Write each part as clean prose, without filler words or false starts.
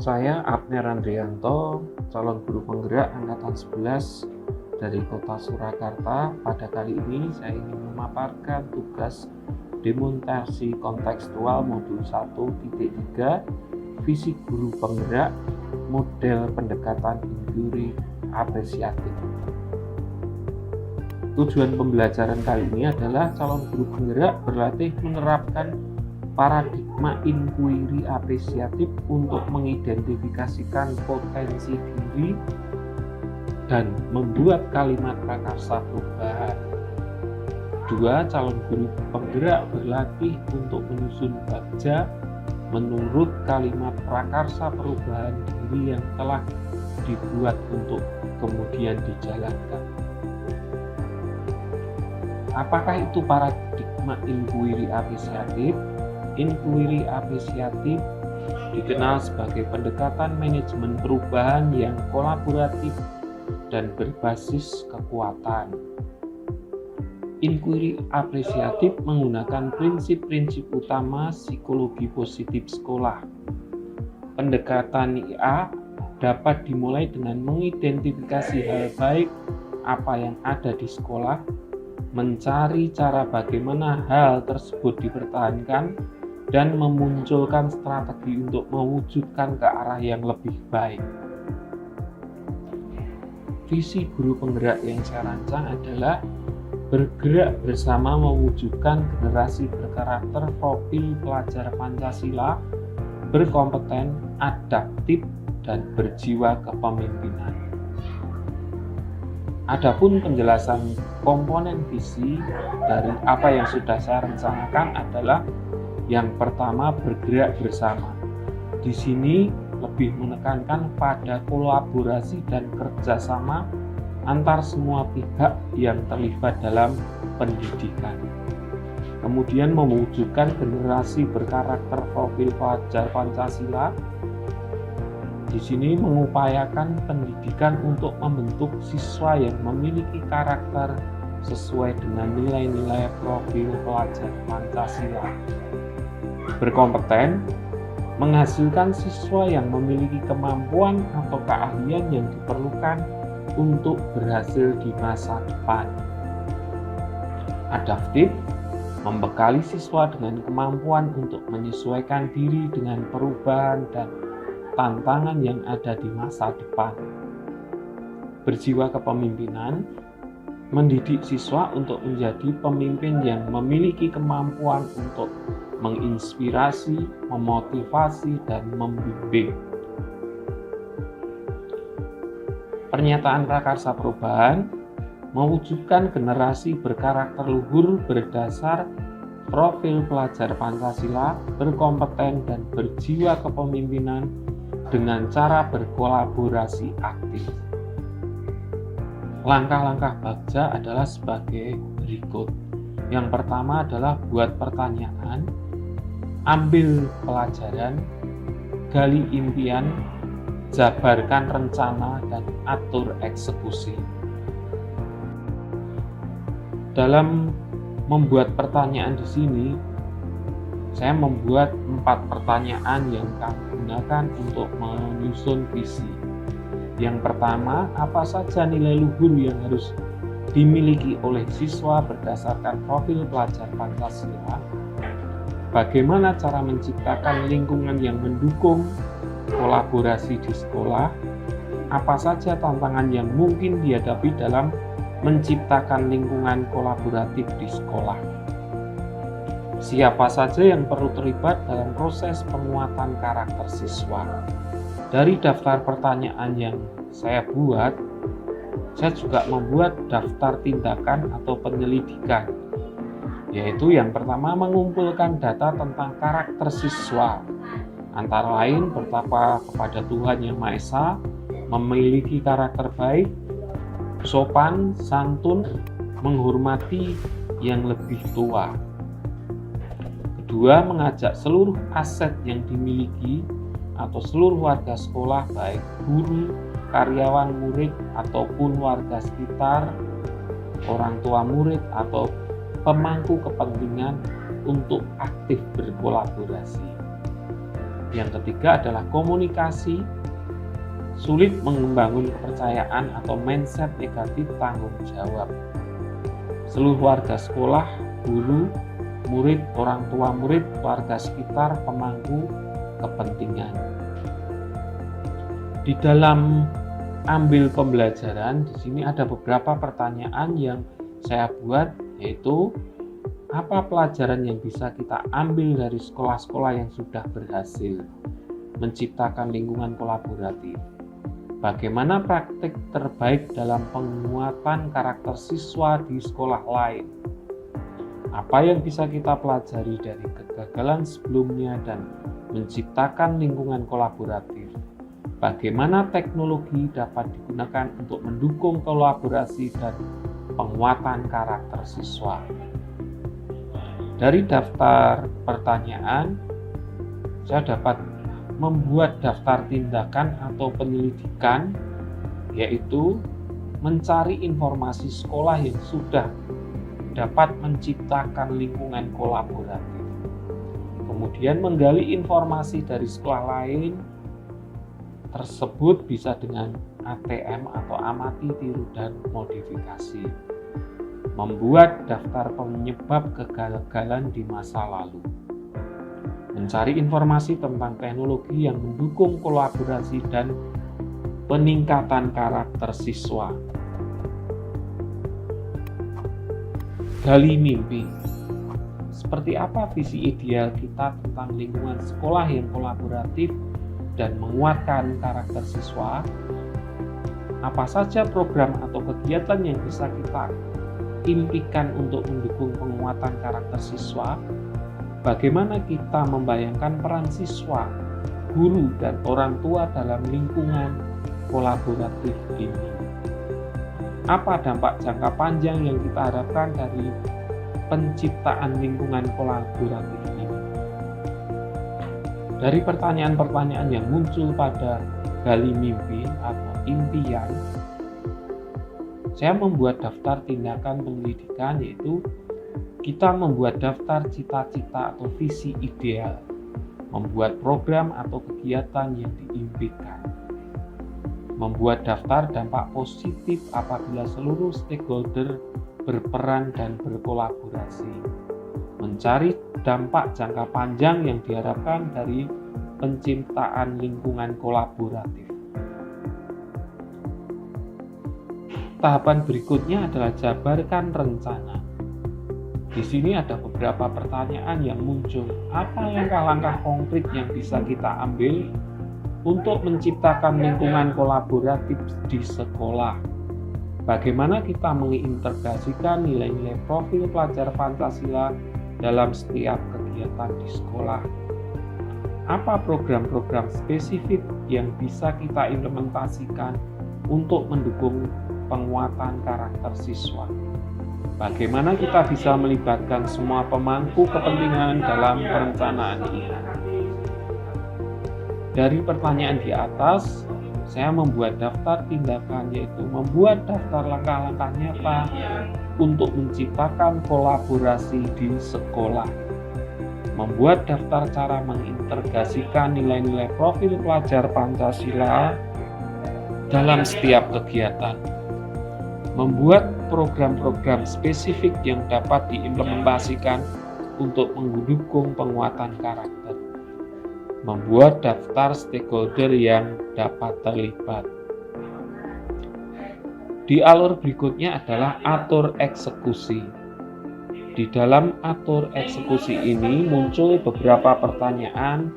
saya Abner Andrianto, calon guru penggerak angkatan 11 dari Kota Surakarta. Pada kali ini saya ingin memaparkan tugas demonstrasi kontekstual modul 1.3 visi guru penggerak model pendekatan inquiry apresiatif. Tujuan pembelajaran kali ini adalah calon guru penggerak berlatih menerapkan paradigma inquiry apresiatif untuk mengidentifikasikan potensi diri dan membuat kalimat prakarsa perubahan. 2. Calon guru penggerak berlatih untuk menyusun bagja menurut kalimat prakarsa perubahan diri yang telah dibuat untuk kemudian dijalankan. Apakah itu paradigma inquiry apresiatif? Inquiry apresiatif dikenal sebagai pendekatan manajemen perubahan yang kolaboratif dan berbasis kekuatan. Inquiry apresiatif menggunakan prinsip-prinsip utama psikologi positif sekolah. Pendekatan IA dapat dimulai dengan mengidentifikasi hal baik apa yang ada di sekolah, mencari cara bagaimana hal tersebut dipertahankan, dan memunculkan strategi untuk mewujudkan ke arah yang lebih baik. Visi guru penggerak yang saya rancang adalah bergerak bersama mewujudkan generasi berkarakter profil pelajar Pancasila, berkompeten, adaptif, dan berjiwa kepemimpinan. Adapun penjelasan komponen visi dari apa yang sudah saya rencanakan adalah yang pertama, bergerak bersama. Di sini lebih menekankan pada kolaborasi dan kerjasama antar semua pihak yang terlibat dalam pendidikan. Kemudian mewujudkan generasi berkarakter profil pelajar Pancasila. Di sini mengupayakan pendidikan untuk membentuk siswa yang memiliki karakter sesuai dengan nilai-nilai profil pelajar Pancasila. Berkompeten, menghasilkan siswa yang memiliki kemampuan atau keahlian yang diperlukan untuk berhasil di masa depan. Adaptif, membekali siswa dengan kemampuan untuk menyesuaikan diri dengan perubahan dan tantangan yang ada di masa depan. Berjiwa kepemimpinan, mendidik siswa untuk menjadi pemimpin yang memiliki kemampuan untuk menginspirasi, memotivasi, dan membimbing. Pernyataan prakarsa perubahan mewujudkan generasi berkarakter luhur berdasar profil pelajar Pancasila, berkompeten, dan berjiwa kepemimpinan dengan cara berkolaborasi aktif. Langkah-langkah bagja adalah sebagai berikut. Yang pertama adalah buat pertanyaan, ambil pelajaran, gali impian, jabarkan rencana, dan atur eksekusi. Dalam membuat pertanyaan di sini, saya membuat 4 pertanyaan yang kami gunakan untuk menyusun visi. Yang pertama, apa saja nilai luhur yang harus dimiliki oleh siswa berdasarkan profil pelajar Pancasila? Bagaimana cara menciptakan lingkungan yang mendukung kolaborasi di sekolah? Apa saja tantangan yang mungkin dihadapi dalam menciptakan lingkungan kolaboratif di sekolah? Siapa saja yang perlu terlibat dalam proses penguatan karakter siswa? Dari daftar pertanyaan yang saya buat, saya juga membuat daftar tindakan atau penyelidikan, yaitu yang pertama mengumpulkan data tentang karakter siswa, antara lain bertakwa kepada Tuhan Yang Maha Esa, memiliki karakter baik, sopan, santun, menghormati yang lebih tua. Kedua, mengajak seluruh aset yang dimiliki atau seluruh warga sekolah, baik guru, karyawan, murid, ataupun warga sekitar, orang tua murid, atau pemangku kepentingan untuk aktif berkolaborasi. Yang ketiga adalah komunikasi, sulit membangun kepercayaan atau mindset negatif tanggung jawab. Seluruh warga sekolah, guru, murid, orang tua murid, warga sekitar, pemangku kepentingan. Di dalam ambil pembelajaran, di sini ada beberapa pertanyaan yang saya buat, yaitu apa pelajaran yang bisa kita ambil dari sekolah-sekolah yang sudah berhasil menciptakan lingkungan kolaboratif? Bagaimana praktik terbaik dalam penguatan karakter siswa di sekolah lain? Apa yang bisa kita pelajari dari kegagalan sebelumnya dan menciptakan lingkungan kolaboratif? Bagaimana teknologi dapat digunakan untuk mendukung kolaborasi dan penguatan karakter siswa? Dari daftar pertanyaan, saya dapat membuat daftar tindakan atau penyelidikan, yaitu mencari informasi sekolah yang sudah dapat menciptakan lingkungan kolaboratif. Kemudian menggali informasi dari sekolah lain tersebut bisa dengan ATM atau amati, tiru, dan modifikasi. Membuat daftar penyebab kegagalan di masa lalu. Mencari informasi tentang teknologi yang mendukung kolaborasi dan peningkatan karakter siswa. Gali mimpi. Seperti apa visi ideal kita tentang lingkungan sekolah yang kolaboratif dan menguatkan karakter siswa? Apa saja program atau kegiatan yang bisa kita impikan untuk mendukung penguatan karakter siswa? Bagaimana kita membayangkan peran siswa, guru, dan orang tua dalam lingkungan kolaboratif ini? Apa dampak jangka panjang yang kita harapkan dari penciptaan lingkungan kolaboratif ini? Dari pertanyaan-pertanyaan yang muncul pada gali mimpi atau impian, saya membuat daftar tindakan penyelidikan, yaitu kita membuat daftar cita-cita atau visi ideal, membuat program atau kegiatan yang diimpikan, membuat daftar dampak positif apabila seluruh stakeholder berperan dan berkolaborasi, mencari dampak jangka panjang yang diharapkan dari penciptaan lingkungan kolaboratif. Tahapan berikutnya adalah jabarkan rencana. Di sini ada beberapa pertanyaan yang muncul. Apa langkah-langkah konkret yang bisa kita ambil untuk menciptakan lingkungan kolaboratif di sekolah? Bagaimana kita mengintegrasikan nilai-nilai profil pelajar Pancasila dalam setiap kegiatan di sekolah? Apa program-program spesifik yang bisa kita implementasikan untuk mendukung penguatan karakter siswa? Bagaimana kita bisa melibatkan semua pemangku kepentingan dalam perencanaan ini? Dari pertanyaan di atas, saya membuat daftar tindakan, yaitu membuat daftar langkah-langkah nyata untuk menciptakan kolaborasi di sekolah. Membuat daftar cara mengintegrasikan nilai-nilai profil pelajar Pancasila dalam setiap kegiatan. Membuat program-program spesifik yang dapat diimplementasikan untuk mendukung penguatan karakter. Membuat daftar stakeholder yang dapat terlibat. Di alur berikutnya adalah atur eksekusi. Di dalam atur eksekusi ini muncul beberapa pertanyaan,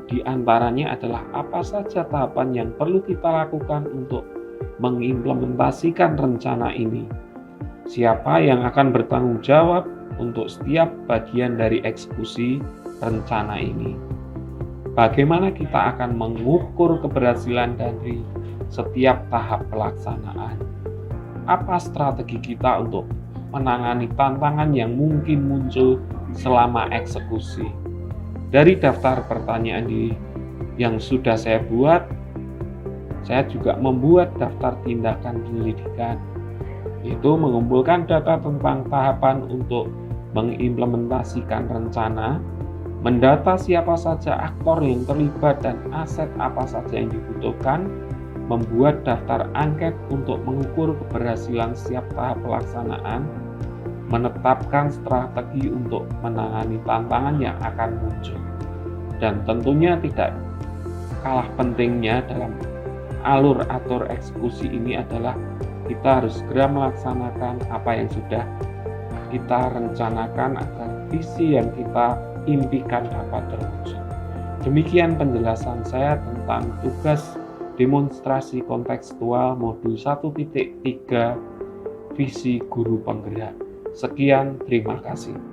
di antaranya adalah apa saja tahapan yang perlu kita lakukan untuk mengimplementasikan rencana ini. Siapa yang akan bertanggung jawab untuk setiap bagian dari eksekusi rencana ini? Bagaimana kita akan mengukur keberhasilan dari setiap tahap pelaksanaan? Apa strategi kita untuk menangani tantangan yang mungkin muncul selama eksekusi? Dari daftar pertanyaan yang sudah saya buat, saya juga membuat daftar tindakan penyelidikan, yaitu mengumpulkan data tentang tahapan untuk mengimplementasikan rencana, mendata siapa saja aktor yang terlibat dan aset apa saja yang dibutuhkan, membuat daftar angket untuk mengukur keberhasilan setiap tahap pelaksanaan, menetapkan strategi untuk menangani tantangan yang akan muncul. Dan tentunya tidak kalah pentingnya dalam alur atur eksekusi ini adalah kita harus segera melaksanakan apa yang sudah kita rencanakan agar visi yang kita impikan dapat terwujud. Demikian penjelasan saya tentang tugas demonstrasi kontekstual modul 1.3 visi guru penggerak. Sekian, terima kasih.